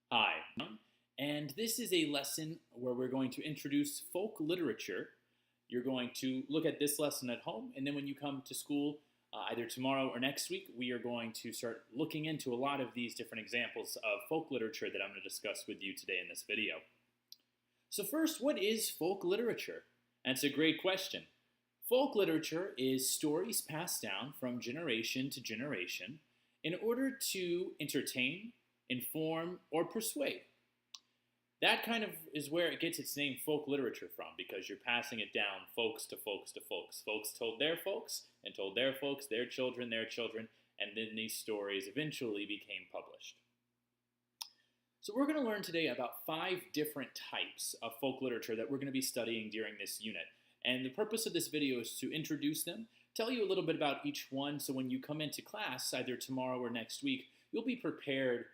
Hi, and this is a lesson where we're going to introduce folk literature. You're going to look at this lesson at home, and then when you come to school, either tomorrow or next week, we are going to start looking into a lot of these different examples of folk literature that I'm going to discuss with you today in this video. So first, what is folk literature? That's a great question. Folk literature is stories passed down from generation to generation in order to entertain, inform, or persuade. That kind of is where it gets its name folk literature from, because you're passing it down folks to folks to folks. Folks told their folks, and told their folks, their children, and then these stories eventually became published. So we're going to learn today about 5 different types of folk literature that we're going to be studying during this unit. And the purpose of this video is to introduce them, tell you a little bit about each one, so when you come into class, either tomorrow or next week, you'll be prepared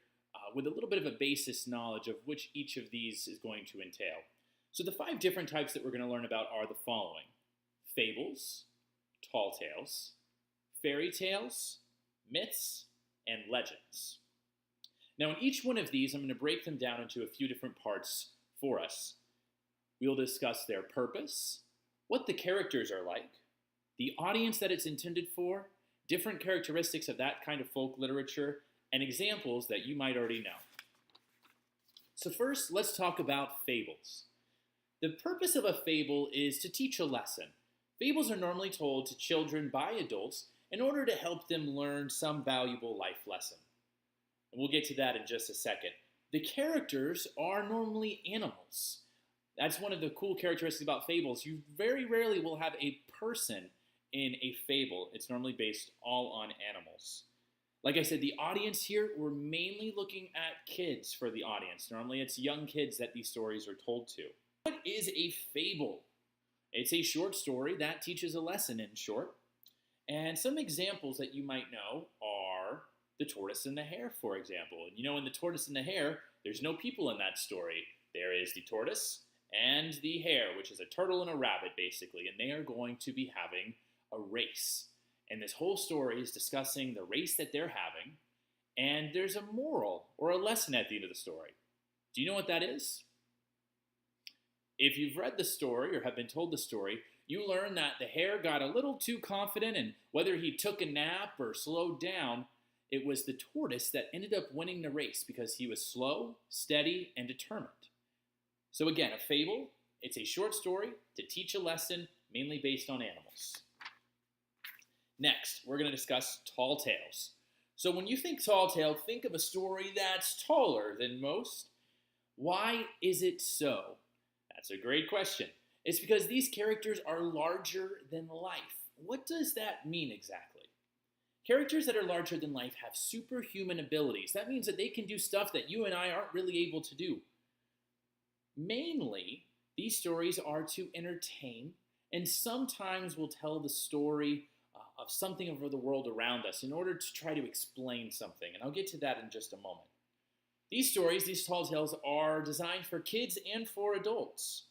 with a little bit of a basis knowledge of which each of these is going to entail. So the 5 different types that we're going to learn about are the following: fables, tall tales, fairy tales, myths, and legends. Now in each one of these, I'm going to break them down into a few different parts for us. We'll discuss their purpose, what the characters are like, the audience that it's intended for, different characteristics of that kind of folk literature, and examples that you might already know. So first, let's talk about fables. The purpose of a fable is to teach a lesson. Fables are normally told to children by adults in order to help them learn some valuable life lesson. And we'll get to that in just a second. The characters are normally animals. That's one of the cool characteristics about fables. You very rarely will have a person in a fable. It's normally based all on animals. Like I said, the audience here, we're mainly looking at kids for the audience. Normally it's young kids that these stories are told to. What is a fable? It's a short story that teaches a lesson in short. And some examples that you might know are The Tortoise and the Hare, for example. And you know, in The Tortoise and the Hare, there's no people in that story. There is the tortoise and the hare, which is a turtle and a rabbit, basically. And they are going to be having a race. And this whole story is discussing the race that they're having, and there's a moral or a lesson at the end of the story. Do you know what that is? If you've read the story or have been told the story, you learn that the hare got a little too confident, and whether he took a nap or slowed down, it was the tortoise that ended up winning the race because he was slow, steady, and determined. So again, a fable, it's a short story to teach a lesson, mainly based on animals. Next, we're going to discuss tall tales. So when you think tall tale, think of a story that's taller than most. Why is it so? That's a great question. It's because these characters are larger than life. What does that mean exactly? Characters that are larger than life have superhuman abilities. That means that they can do stuff that you and I aren't really able to do. Mainly, these stories are to entertain, and sometimes will tell the story of something over the world around us in order to try to explain something, and I'll get to that in just a moment. These stories, these tall tales, are designed for kids and for adults.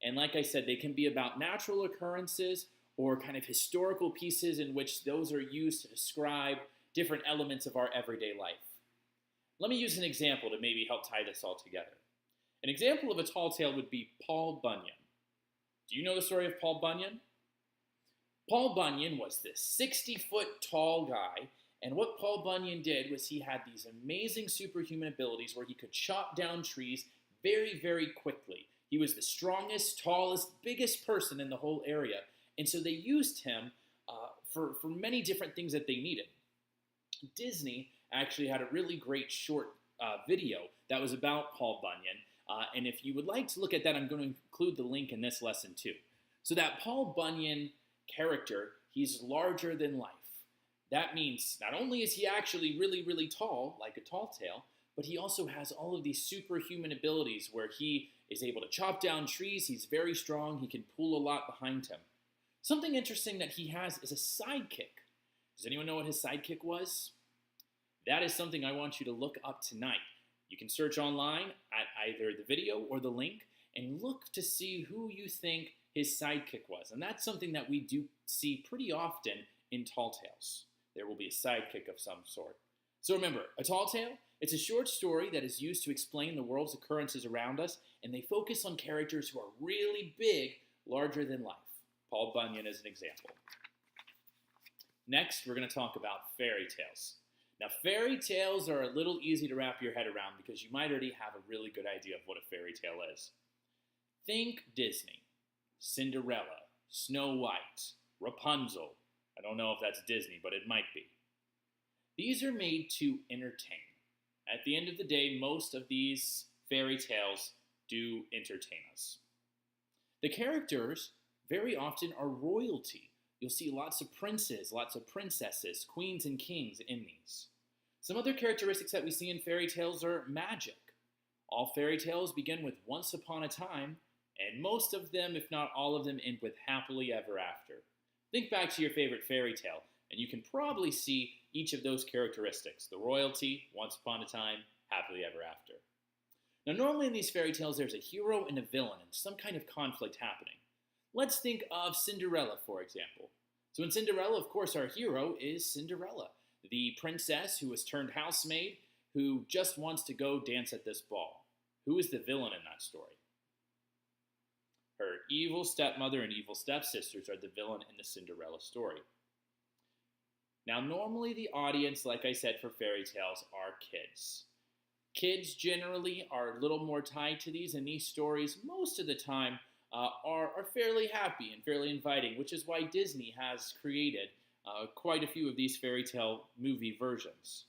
And like I said, they can be about natural occurrences or kind of historical pieces in which those are used to describe different elements of our everyday life. Let me use an example to maybe help tie this all together. An example of a tall tale would be Paul Bunyan. Do you know the story of Paul Bunyan? Paul Bunyan was this 60-foot tall guy, and what Paul Bunyan did was he had these amazing superhuman abilities where he could chop down trees very, very quickly. He was the strongest, tallest, biggest person in the whole area, and so they used him for many different things that they needed. Disney actually had a really great short video that was about Paul Bunyan, and if you would like to look at that, I'm going to include the link in this lesson too. So that Paul Bunyan character, he's larger than life. That means not only is he actually really, really tall, like a tall tale, but he also has all of these superhuman abilities where he is able to chop down trees, he's very strong, he can pull a lot behind him. Something interesting that he has is a sidekick. Does anyone know what his sidekick was? That is something I want you to look up tonight. You can search online at either the video or the link and look to see who you think his sidekick was. And that's something that we do see pretty often in tall tales. There will be a sidekick of some sort. So remember, a tall tale, It's a short story that is used to explain the world's occurrences around us, and they focus on characters who are really big, larger than life. Paul Bunyan is an example. Next, we're going to talk about fairy tales. Now, fairy tales are a little easy to wrap your head around because you might already have a really good idea of what a fairy tale is. Think Disney, Cinderella, Snow White, Rapunzel. I don't know if that's Disney, but it might be. These are made to entertain. At the end of the day, most of these fairy tales do entertain us. The characters very often are royalty. You'll see lots of princes, lots of princesses, queens and kings in these. Some other characteristics that we see in fairy tales are magic. All fairy tales begin with once upon a time, and most of them, if not all of them, end with happily ever after. Think back to your favorite fairy tale, and you can probably see each of those characteristics. The royalty, once upon a time, happily ever after. Now, normally in these fairy tales, there's a hero and a villain and some kind of conflict happening. Let's think of Cinderella, for example. So in Cinderella, of course, our hero is Cinderella, the princess who was turned housemaid, who just wants to go dance at this ball. Who is the villain in that story? Her evil stepmother and evil stepsisters are the villain in the Cinderella story. Now, normally the audience, like I said, for fairy tales are kids. Kids generally are a little more tied to these, and these stories, most of the time, are fairly happy and fairly inviting, which is why Disney has created quite a few of these fairy tale movie versions.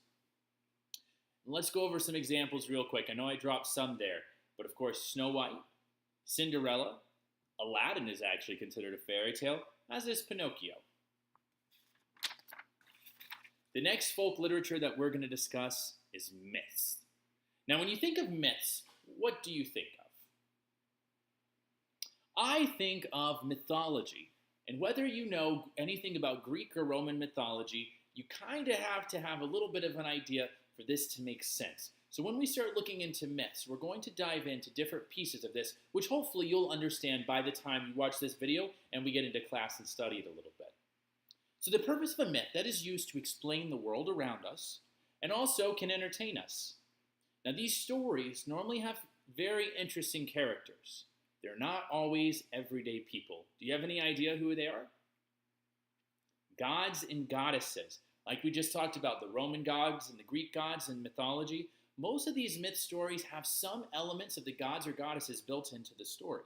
And let's go over some examples real quick. I know I dropped some there, but of course Snow White, Cinderella, Aladdin is actually considered a fairy tale, as is Pinocchio. The next folk literature that we're going to discuss is myths. Now, when you think of myths, what do you think of? I think of mythology, and whether you know anything about Greek or Roman mythology, you kind of have to have a little bit of an idea for this to make sense. So when we start looking into myths, we're going to dive into different pieces of this, which hopefully you'll understand by the time you watch this video and we get into class and study it a little bit. So the purpose of a myth, that is used to explain the world around us and also can entertain us. Now, these stories normally have very interesting characters. They're not always everyday people. Do you have any idea who they are? Gods and goddesses. Like we just talked about, the Roman gods and the Greek gods in mythology, most of these myth stories have some elements of the gods or goddesses built into the story.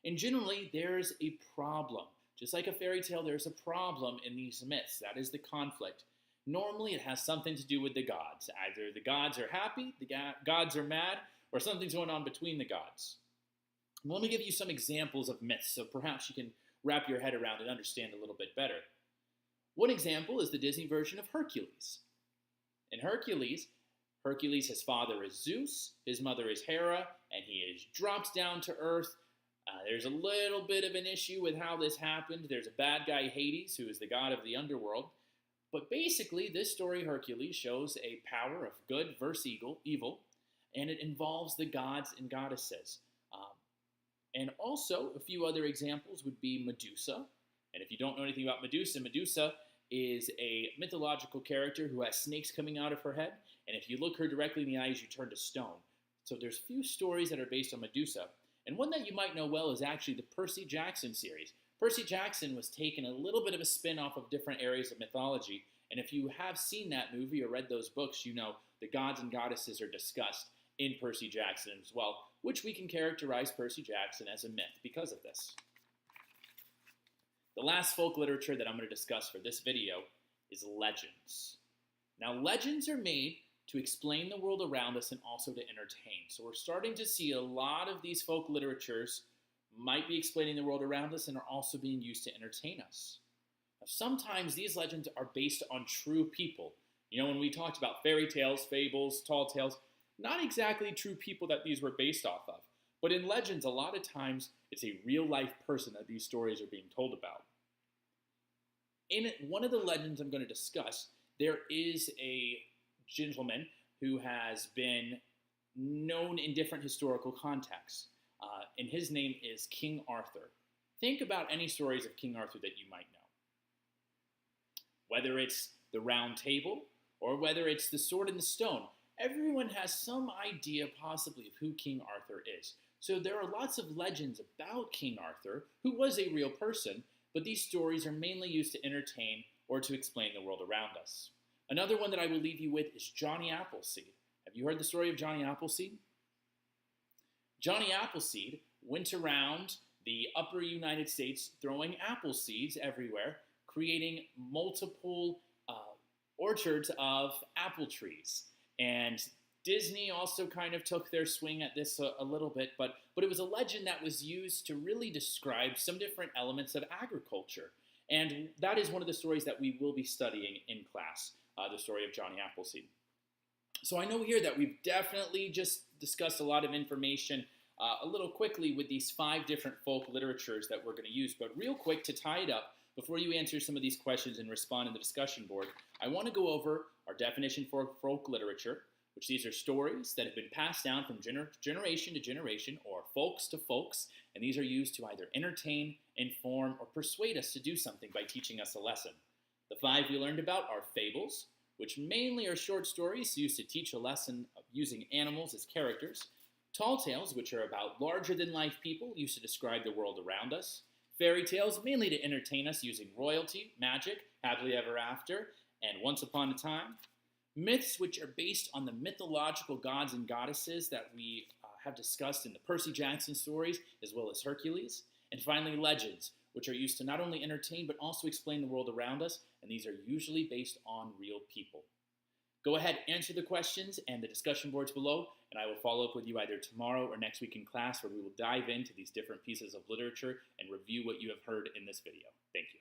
And generally, there's a problem. Just like a fairy tale, there's a problem in these myths. That is the conflict. Normally, it has something to do with the gods. Either the gods are happy, the gods are mad, or something's going on between the gods. Let me give you some examples of myths so perhaps you can wrap your head around and understand a little bit better. One example is the Disney version of Hercules. In Hercules, his father is Zeus, his mother is Hera, and he drops down to earth. There's a little bit of an issue with how this happened. There's a bad guy, Hades, who is the god of the underworld. But basically, this story, Hercules, shows a power of good versus evil, and it involves the gods and goddesses. And also, a few other examples would be Medusa. And if you don't know anything about Medusa, Medusa is a mythological character who has snakes coming out of her head. And if you look her directly in the eyes, you turn to stone. So there's few stories that are based on Medusa. And one that you might know well is actually the Percy Jackson series. Percy Jackson was taking a little bit of a spin off of different areas of mythology. And if you have seen that movie or read those books, you know the gods and goddesses are discussed in Percy Jackson as well, which we can characterize Percy Jackson as a myth because of this. The last folk literature that I'm going to discuss for this video is legends. Now, legends are made to explain the world around us and also to entertain. So we're starting to see a lot of these folk literatures might be explaining the world around us and are also being used to entertain us. Now, sometimes these legends are based on true people. You know, when we talked about fairy tales, fables, tall tales, not exactly true people that these were based off of. But in legends, a lot of times, it's a real-life person that these stories are being told about. In one of the legends I'm going to discuss, there is a gentleman who has been known in different historical contexts. And his name is King Arthur. Think about any stories of King Arthur that you might know. Whether it's the Round Table, or whether it's the Sword and the Stone, everyone has some idea possibly of who King Arthur is. So there are lots of legends about King Arthur, who was a real person, but these stories are mainly used to entertain or to explain the world around us. Another one that I will leave you with is Johnny Appleseed. Have you heard the story of Johnny Appleseed? Johnny Appleseed went around the upper United States throwing apple seeds everywhere, creating multiple orchards of apple trees. And Disney also kind of took their swing at this a little bit, but it was a legend that was used to really describe some different elements of agriculture. And that is one of the stories that we will be studying in class, the story of Johnny Appleseed. So I know here that we've definitely just discussed a lot of information a little quickly with these 5 different folk literatures that we're going to use. But real quick, to tie it up, before you answer some of these questions and respond in the discussion board, I want to go over our definition for folk literature, which these are stories that have been passed down from generation to generation or folks to folks, and these are used to either entertain, inform, or persuade us to do something by teaching us a lesson. The 5 we learned about are fables, which mainly are short stories used to teach a lesson of using animals as characters. Tall tales, which are about larger-than-life people used to describe the world around us. Fairy tales, mainly to entertain us using royalty, magic, happily ever after, and once upon a time. Myths, which are based on the mythological gods and goddesses that we have discussed in the Percy Jackson stories, as well as Hercules. And finally, legends, which are used to not only entertain but also explain the world around us, and these are usually based on real people. Go ahead, answer the questions and the discussion boards below, and I will follow up with you either tomorrow or next week in class, where we will dive into these different pieces of literature and review what you have heard in this video. Thank you.